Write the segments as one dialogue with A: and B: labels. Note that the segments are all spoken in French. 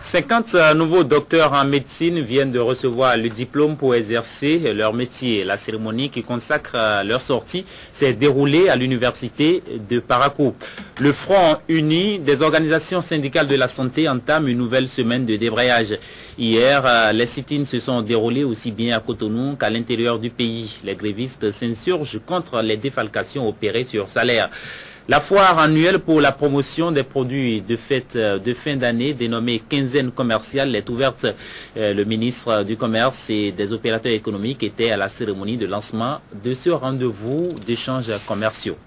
A: 50 nouveaux docteurs en médecine viennent de recevoir le diplôme pour exercer leur métier. La cérémonie qui consacre leur sortie s'est déroulée à l'université de Parakou. Le Front uni des organisations syndicales de la santé entame une nouvelle semaine de débrayage. Hier, les sit-ins se sont déroulés aussi bien à Cotonou qu'à l'intérieur du pays. Les grévistes s'insurgent contre les défalcations opérées sur salaire. La foire annuelle pour la promotion des produits de fête de fin d'année, dénommée quinzaine commerciale, est ouverte. Le ministre du Commerce et des opérateurs économiques était à la cérémonie de lancement de ce rendez-vous d'échanges commerciaux.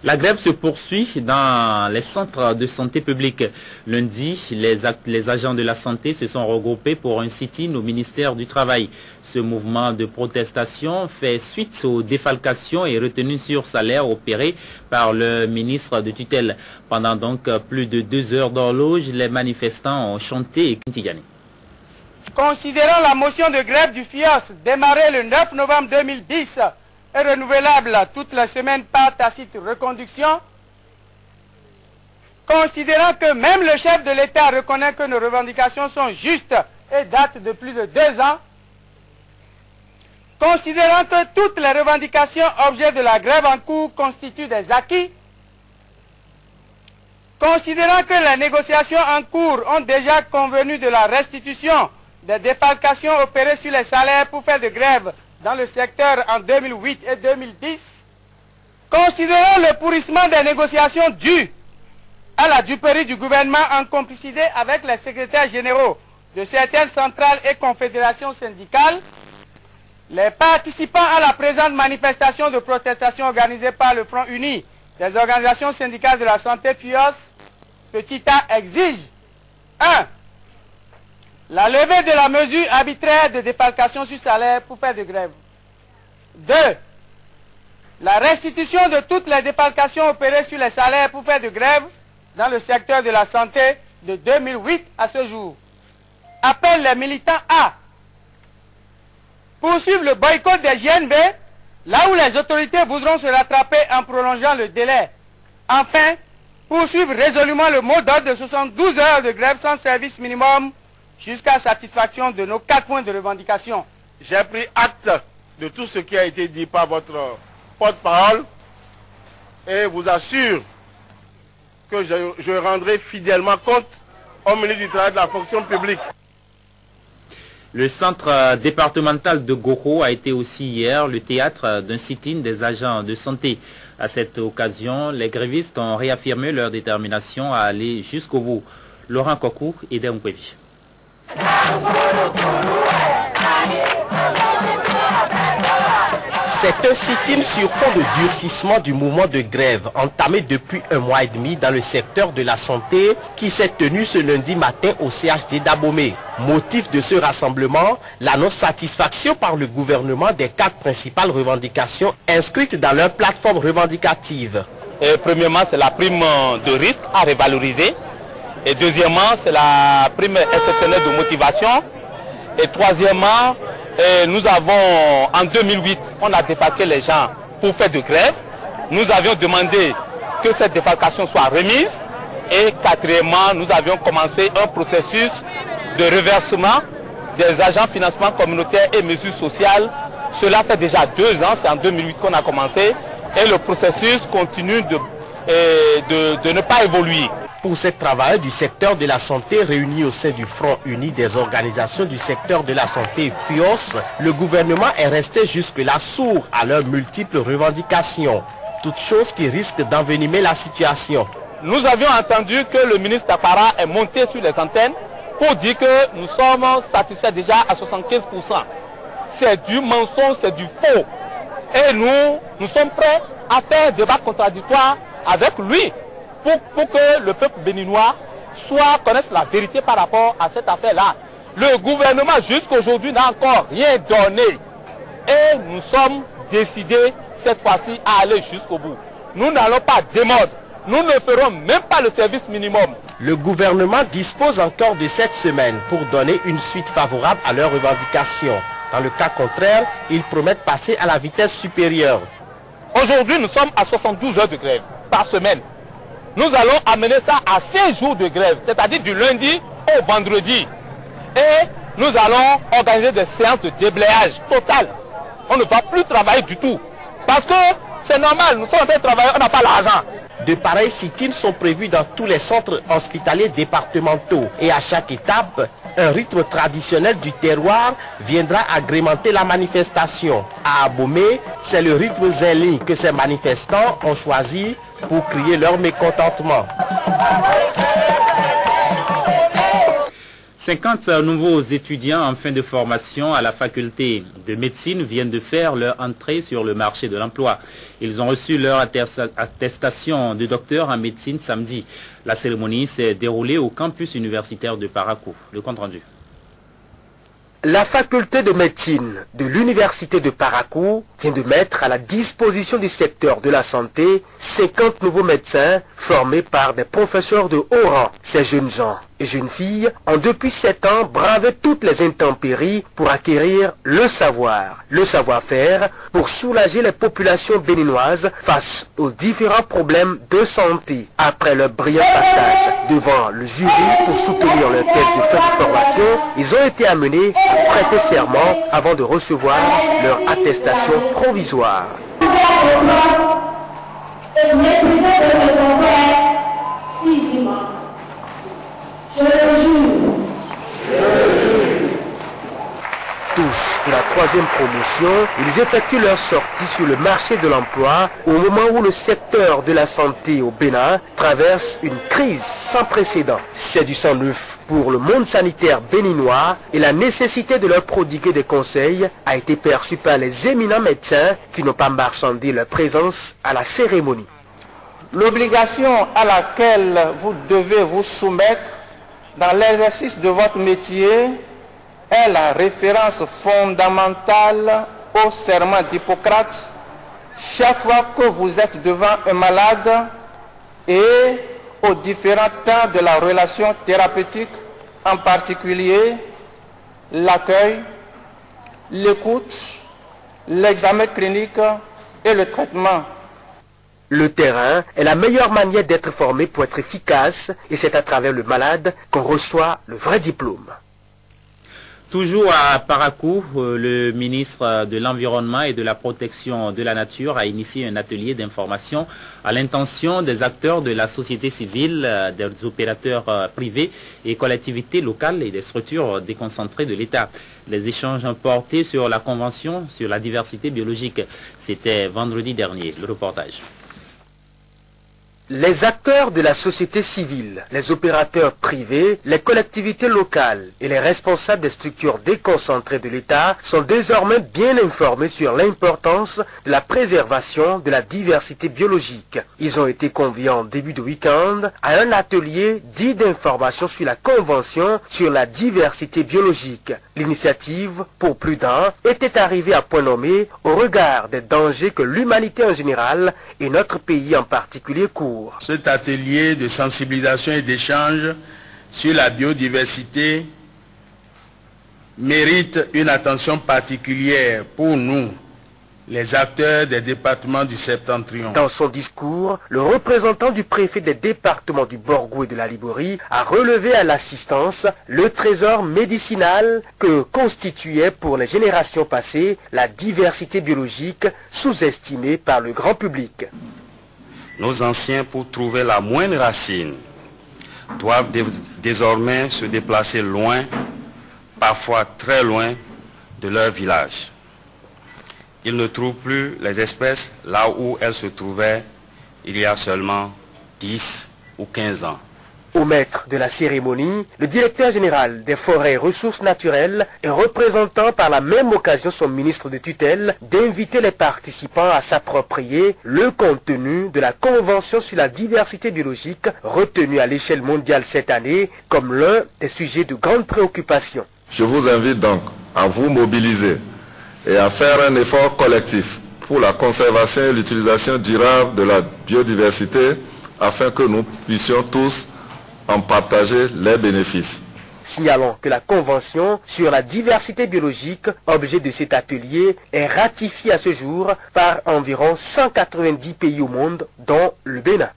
A: La grève se poursuit dans les centres de santé publique. Lundi, les agents de la santé se sont regroupés pour un sit-in au ministère du Travail. Ce mouvement de protestation fait suite aux défalcations et retenues sur salaire opérées par le ministre de tutelle. Pendant donc plus de 2 heures d'horloge, les manifestants ont chanté et Kintigani.
B: Considérant la motion de grève du FIOS démarrée le 9 novembre 2010, est renouvelable toute la semaine par tacite reconduction, considérant que même le chef de l'État reconnaît que nos revendications sont justes et datent de plus de 2 ans, considérant que toutes les revendications objets de la grève en cours constituent des acquis, considérant que les négociations en cours ont déjà convenu de la restitution des défalcations opérées sur les salaires pour faire de grève dans le secteur en 2008 et 2010, considérant le pourrissement des négociations dues à la duperie du gouvernement en complicité avec les secrétaires généraux de certaines centrales et confédérations syndicales, les participants à la présente manifestation de protestation organisée par le Front uni des organisations syndicales de la santé FIOS, petit a exige 1. La levée de la mesure arbitraire de défalcation sur salaire pour faire de grève. 2. La restitution de toutes les défalcations opérées sur les salaires pour faire de grève dans le secteur de la santé de 2008 à ce jour. Appelle les militants à poursuivre le boycott des JNB là où les autorités voudront se rattraper en prolongeant le délai. Enfin, poursuivre résolument le mot d'ordre de 72 heures de grève sans service minimum jusqu'à satisfaction de nos 4 points de revendication.
C: J'ai pris acte de tout ce qui a été dit par votre porte-parole et vous assure que je rendrai fidèlement compte au ministre du Travail et de la fonction publique.
A: Le centre départemental de Goro a été aussi hier le théâtre d'un sit-in des agents de santé. À cette occasion, les grévistes ont réaffirmé leur détermination à aller jusqu'au bout. Laurent Kokou et Demkwevi.
D: C'est un sit-in sur fond de durcissement du mouvement de grève entamé depuis 1 mois et demi dans le secteur de la santé qui s'est tenu ce lundi matin au CHD d'Abomey. Motif de ce rassemblement, la non-satisfaction par le gouvernement des 4 principales revendications inscrites dans leur plateforme revendicative.
E: Premièrement, c'est la prime de risque à revaloriser. Et deuxièmement, c'est la prime exceptionnelle de motivation. Et troisièmement, nous avons, en 2008, on a défalqué les gens pour faire de grève. Nous avions demandé que cette défalcation soit remise. Et quatrièmement, nous avions commencé un processus de reversement des agents financement communautaire et mesures sociales. Cela fait déjà 2 ans, c'est en 2008 qu'on a commencé. Et le processus continue de ne pas évoluer.
D: Pour ces travailleurs du secteur de la santé réunis au sein du Front uni des organisations du secteur de la santé FIOS, le gouvernement est resté jusque-là sourd à leurs multiples revendications. Toute chose qui risque d'envenimer la situation.
E: Nous avions entendu que le ministre Tapara est monté sur les antennes pour dire que nous sommes satisfaits déjà à 75%. C'est du mensonge, c'est du faux. Et nous sommes prêts à faire un débat contradictoire avec lui. Pour que le peuple béninois connaisse la vérité par rapport à cette affaire-là. Le gouvernement jusqu'à aujourd'hui n'a encore rien donné. Et nous sommes décidés cette fois-ci à aller jusqu'au bout. Nous n'allons pas démordre. Nous ne ferons même pas le service minimum.
D: Le gouvernement dispose encore de 7 semaines pour donner une suite favorable à leurs revendications. Dans le cas contraire, ils promettent passer à la vitesse supérieure.
E: Aujourd'hui, nous sommes à 72 heures de grève par semaine. nous allons amener ça à 5 jours de grève, c'est-à-dire du lundi au vendredi. Et nous allons organiser des séances de déblayage total. On ne va plus travailler du tout. Parce que c'est normal, nous sommes en train de travailler, on n'a pas l'argent.
D: De pareils sit-ins sont prévus dans tous les centres hospitaliers départementaux et à chaque étape, un rythme traditionnel du terroir viendra agrémenter la manifestation. À Abomey, c'est le rythme zéli que ces manifestants ont choisi pour crier leur mécontentement.
A: 50 nouveaux étudiants en fin de formation à la faculté de médecine viennent de faire leur entrée sur le marché de l'emploi. Ils ont reçu leur attestation de docteur en médecine samedi. La cérémonie s'est déroulée au campus universitaire de Parakou. Le compte rendu.
F: La faculté de médecine de l'université de Parakou vient de mettre à la disposition du secteur de la santé 50 nouveaux médecins formés par des professeurs de haut rang. Ces jeunes gens et jeunes filles ont depuis 7 ans bravé toutes les intempéries pour acquérir le savoir-faire pour soulager les populations béninoises face aux différents problèmes de santé. Après leur brillant passage devant le jury pour soutenir leur thèse de fin de formation, ils ont été amenés à prêter serment avant de recevoir leur attestation provisoire. Tous de la 3e promotion, ils effectuent leur sortie sur le marché de l'emploi au moment où le secteur de la santé au Bénin traverse une crise sans précédent. C'est du sang neuf pour le monde sanitaire béninois et la nécessité de leur prodiguer des conseils a été perçue par les éminents médecins qui n'ont pas marchandé leur présence à la cérémonie.
G: L'obligation à laquelle vous devez vous soumettre dans l'exercice de votre métier est la référence fondamentale au serment d'Hippocrate chaque fois que vous êtes devant un malade et aux différents temps de la relation thérapeutique, en particulier l'accueil, l'écoute, l'examen clinique et le traitement.
F: Le terrain est la meilleure manière d'être formé pour être efficace et c'est à travers le malade qu'on reçoit le vrai diplôme.
A: Toujours à Parakou, le ministre de l'Environnement et de la Protection de la Nature a initié un atelier d'information à l'intention des acteurs de la société civile, des opérateurs privés et collectivités locales et des structures déconcentrées de l'État. Les échanges ont porté sur la Convention sur la diversité biologique. C'était vendredi dernier. Le reportage.
F: Les acteurs de la société civile, les opérateurs privés, les collectivités locales et les responsables des structures déconcentrées de l'État sont désormais bien informés sur l'importance de la préservation de la diversité biologique. Ils ont été conviés en début de week-end à un atelier dit d'information sur la Convention sur la diversité biologique. L'initiative, pour plus d'un, était arrivée à point nommé au regard des dangers que l'humanité en général et notre pays en particulier courent.
H: Cet atelier de sensibilisation et d'échange sur la biodiversité mérite une attention particulière pour nous, les acteurs des départements du Septentrion.
F: Dans son discours, le représentant du préfet des départements du Borgou et de la Liborie a relevé à l'assistance le trésor médicinal que constituait pour les générations passées la diversité biologique sous-estimée par le grand public.
I: Nos anciens, pour trouver la moindre racine, doivent désormais se déplacer loin, parfois très loin, de leur village. Ils ne trouvent plus les espèces là où elles se trouvaient il y a seulement 10 ou 15 ans.
F: Au maître de la cérémonie, le directeur général des forêts et ressources naturelles et représentant par la même occasion son ministre de tutelle d'inviter les participants à s'approprier le contenu de la Convention sur la diversité biologique retenue à l'échelle mondiale cette année comme l'un des sujets de grande préoccupation.
J: Je vous invite donc à vous mobiliser et à faire un effort collectif pour la conservation et l'utilisation durable de la biodiversité afin que nous puissions tous en partager les bénéfices.
F: Signalons que la Convention sur la diversité biologique, objet de cet atelier, est ratifiée à ce jour par environ 190 pays au monde, dont le Bénin.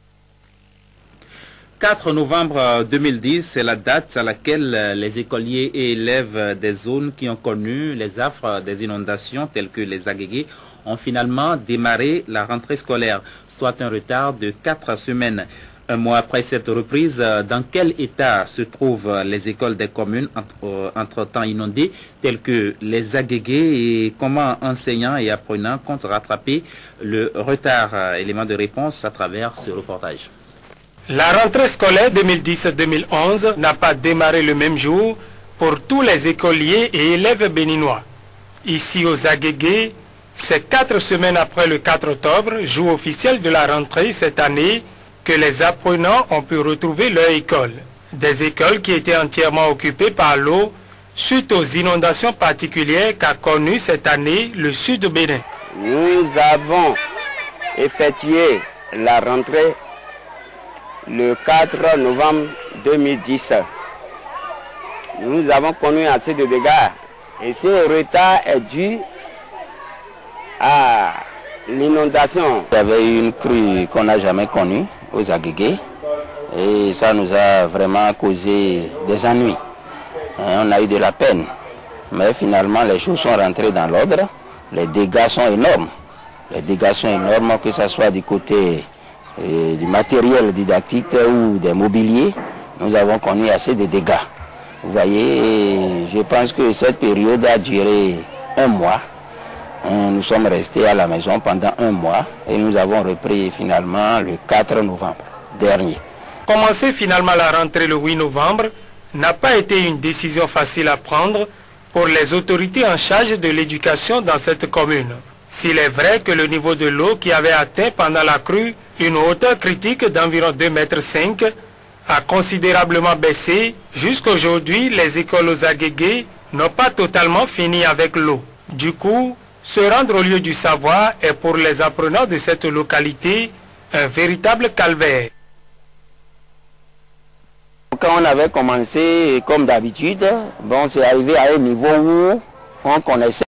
A: 4 novembre 2010, c'est la date à laquelle les écoliers et élèves des zones qui ont connu les affres des inondations telles que les Agégués ont finalement démarré la rentrée scolaire, soit un retard de 4 semaines. Un mois après cette reprise, dans quel état se trouvent les écoles des communes entre-temps inondées, telles que les Agégués, et comment enseignants et apprenants comptent rattraper le retard? Élément de réponse à travers ce reportage.
F: La rentrée scolaire 2010-2011 n'a pas démarré le même jour pour tous les écoliers et élèves béninois. Ici aux Agégués, c'est 4 semaines après le 4 octobre, jour officiel de la rentrée cette année, que les apprenants ont pu retrouver leur école. Des écoles qui étaient entièrement occupées par l'eau suite aux inondations particulières qu'a connues cette année le sud du Bénin.
K: Nous avons effectué la rentrée le 4 novembre 2010. Nous avons connu assez de dégâts et ce retard est dû à l'inondation.
L: Il y avait eu une crue qu'on n'a jamais connue aux Agégués et ça nous a vraiment causé des ennuis. On a eu de la peine, mais finalement les choses sont rentrées dans l'ordre. Les dégâts sont énormes. Les dégâts sont énormes, que ce soit du côté du matériel didactique ou des mobiliers. Nous avons connu assez de dégâts. Vous voyez, je pense que cette période a duré un mois. Nous sommes restés à la maison pendant un mois et nous avons repris finalement le 4 novembre dernier.
F: Commencer finalement la rentrée le 8 novembre n'a pas été une décision facile à prendre pour les autorités en charge de l'éducation dans cette commune. S'il est vrai que le niveau de l'eau qui avait atteint pendant la crue une hauteur critique d'environ 2,5 m a considérablement baissé, jusqu'aujourd'hui les écoles aux Agégués n'ont pas totalement fini avec l'eau. Du coup, se rendre au lieu du savoir est pour les apprenants de cette localité un véritable calvaire.
L: Quand on avait commencé comme d'habitude, bon, c'est arrivé à un niveau où on connaissait